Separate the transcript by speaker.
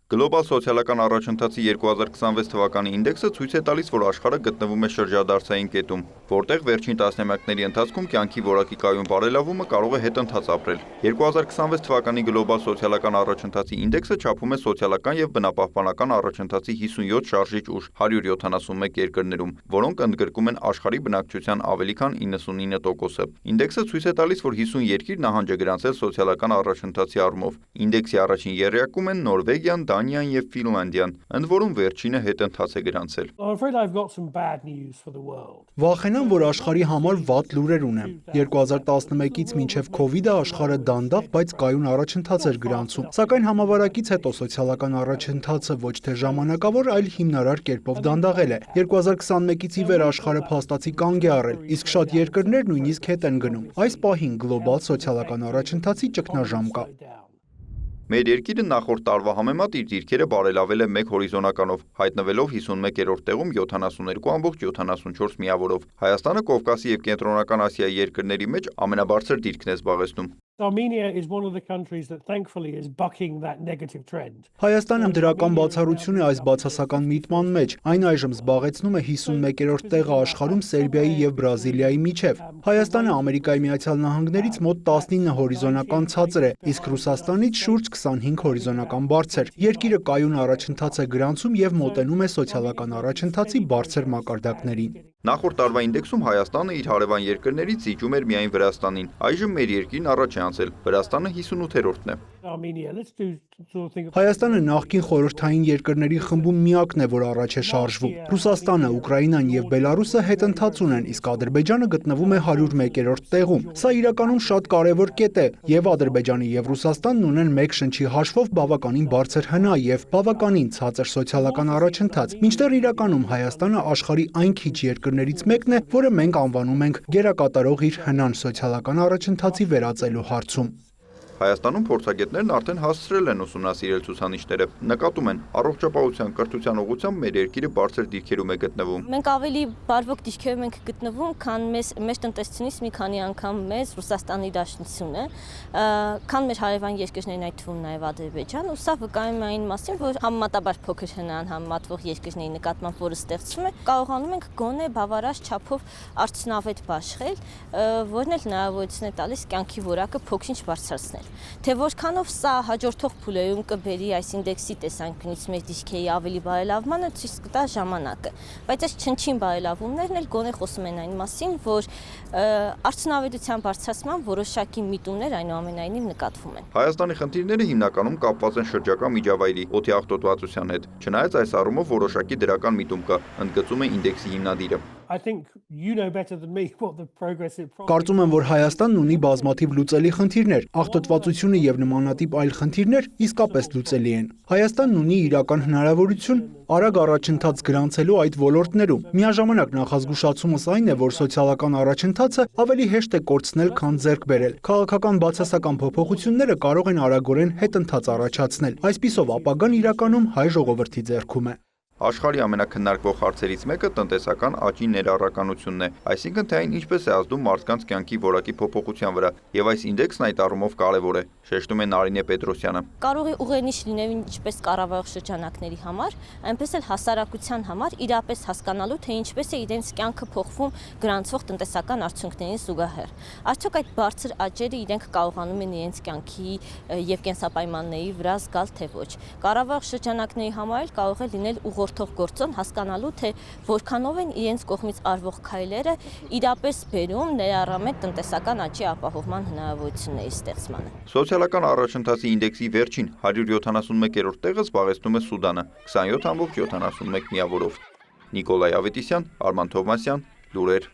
Speaker 1: Գլոբալ սոցիալական առաջընթացի 2026 թվականի ինդեքսը ցույց է տալիս, որ աշխարհը գտնվում է շրջադարձային կետում, որտեղ վերջին տասնամյակների ընթացքում կյանքի որակի կայուն բարելավումը կարող է հետընթաց ապրել։ 2026 թվականի գլոբալ սոցիալական առաջընթացի ինդեքսը չափում է սոցիալական եւ բնապահպանական առաջընթացի 57 շարժիչ ուժ 171 երկրներում, որոնք ընդգրկում են աշխարհի բնակչության ավելի քան 99%-ը։ Ինդեքսը ցույց է տալիս, որ 50 երկիր նահանջ է գրանցել սոցիալական առաջընթացի առումով։ Ինդեքսի առաջին եռյակում են Նորվեգիան, Դանիան եւ Ֆինլանդիան, ընդ որում վերջինը հետընթաց է գրանցել։
Speaker 2: Վախենամ, որ աշխարհի համար վատ լուրեր ունեմ։ 2011-ից մինչև Covid-ը աշխարհը դանդաղ, բայց կայուն առաջընթաց էր գրանցում։ Սակայն համավարակից հետո սոցիալական առաջընթացը ոչ թե ժամանակավոր, այլ հիմնարար կերպով դանդաղել է։ 2021-ից ի վեր աշխարհը փաստացի կանգ է առել, իսկ շատ երկրներ նույնիսկ հետ են գնում։ Այս պահին գլոբալ սոցիալական առաջընթացի ճգնաժամ կա։
Speaker 1: Մեր երկիրը նախորդ տարվա համեմատ իր դիրքերը բարելավել է 1 հորիզոնականով, հայտնվելով 51-րդ տեղում 72.74 միավորով։ Հայաստանը Կովկասի եւ Կենտրոնական Ասիայի երկրների մեջ ամենաբարձր դիրքն է զբաղեցնում։
Speaker 3: Armenia is one of the countries that thankfully is bucking that negative trend.
Speaker 2: Հայաստանը դրական բացառություն է այս բացասական միտման մեջ։ Այն այժմ զբաղեցնում է 51-րդ տեղը աշխարհում Սերբիայի եւ Բրազիլիայի միջև։ Հայաստանը Ամերիկայի Միացյալ Նահանգներից մոտ 19 հորիզոնական ցածր է, իսկ Ռուսաստանից շուրջ 25 հորիզոնական բարձր։ Երկիրը կայուն առաջընթաց է գրանցում եւ մոտենում է սոցիալական առաջընթացի բարձր մակարդակներին։
Speaker 1: Նախորդ տարվա ինդեքսում Հայաստանը իր հարևան երկրներից զիջում էր միայն Վրաստանին։ Այժմ մեր երկիրն առաջ է անցել։ Վրաստանը 58-րդն է։
Speaker 2: Հայաստանը նախկին խորհրդային երկրների խմբում միակն է, որ առաջ է շարժվում։ Ռուսաստանը, Ուկրաինան եւ Բելարուսը հետընթաց ունեն, իսկ Ադրբեջանը գտնվում է 101-րդ տեղում։ Սա իրականում շատ կարևոր կետ է, եւ Ադրբեջանը եւ Ռուսաստանն ունեն մեկ շնչի հաշվով բավականին բարձր հնա եւ բավականին ցածր սոցիալական առաջընթաց։ Մինչդեռ իրականում Հայաստանը աշխարհի այն քիչ երկրներից մեկն է, որը մենք անվանում ենք գերակատարող իր հնան սոցիալական առաջընթացի վերածելու հարցում։
Speaker 1: Հայաստանում փորձագետներն արդեն հասցրել են ուսումնասիրել ցուցանիշները, նկատում են առողջապահության կրթության ուղղությամբ մեր երկիրը բարձր դիրքերում է գտնվում։
Speaker 4: Մենք ավելի բարվոք դիրքերում ենք գտնվում, քան մեր տնտեսությունից մի քանի անգամ մեծ Ռուսաստանի Դաշնությունը, քան մեր հարևան երկրներն, այդ թվում նաև Ադրբեջան, ու սա վկայում է այն մասին, որ համեմատաբար փոքր հնան համեմատվող երկրների նկատմամբ, որը ստեղծվում է, կարողանում ենք գոնե բավարար չափով արդյունավետ բաշխել, որն էլ հնարավորություն է տալիս կյանքի որակը փոքրինչ բարձրացնել։ Թե որքանով սա հաջորդող փուլերում կբերի այս ինդեքսի տեսանկյունից մեր դիրքերի ավելի բարելավմանը, ցույց կտա ժամանակը, բայց այս չնչին բարելավումներն էլ գոնե խոսում են այն մասին, որ արդյունավետության բարձրացման որոշակի միտումներ այնուամենայնիվ նկատվում են։
Speaker 1: Հայաստանի խնդիրները հիմնականում կապված են շրջակա միջավայրի օդի աղտոտվածության հետ, չնայած այս առումով որոշակի դրական միտում կա, ընդգծում է ինդեքսի հիմնադիրը։
Speaker 2: Կարծում եմ, որ Հայաստանն ունի բազմաթիվ լուծելի խնդիրներ, աղտոտվածությունը եւ նմանատիպ այլ խնդիրներ իսկապես լուծելի են։ Հայաստանն ունի իրական հնարավորություն արագ առաջընթաց գրանցելու այդ ոլորտներում։ Միաժամանակ նախազգուշացումս այն է, որ սոցիալական առաջընթացը ավելի հեշտ է կորցնել, քան ձեռք բերել։ Քաղաքական բացասական փոփոխությունները կարող են արագորեն հետընթաց առաջացնել։ Այսպիսով ապագան իրականում հայ ժողովրդի ձեռքում է։
Speaker 1: Աշխարհի ամենաքննարկվող հարցերից մեկը տնտեսական աճի ներառականությունն է, այսինքն թե այն ինչպես է ազդում մարդկանց կյանքի որակի փոփոխության վրա, եւ այս ինդեքսն այդ առումով կարևոր է, շեշտում է Նարինե Պետրոսյանը։
Speaker 4: Կարող է ուղենիշ լինել ինչպես կառավարող շրջանակների համար, այնպես էլ հասարակության համար իրապես հասկանալու, թե ինչպես է իրենց կյանքը փոխվում գրանցվող տնտեսական արդյունքներին զուգահեռ։ Արդյոք այդ բարձր աճերը իրենք կարողանում են իրենց կյանքի եւ կենսապայմանների վրա զգալ, թե ոչ։ Կառավարող շրջանակների համար էլ կարող է լինել ուղղորդող գործոն հասկանալու, թե որքանով են իրենց կողմից արվող քայլերը իրապես բերում ներառամետ տնտեսական աճի ապահովման հնարավորությունների ստեղծմանը։
Speaker 1: Սոցիալական առաջընթացի ինդեքսի վերջին 171-րդ տեղը զբաղեցնում է Սուդանը 27.71 միավորով։ Նիկոլայ Ավետիսյան, Արման Թովմասյան, լուրեր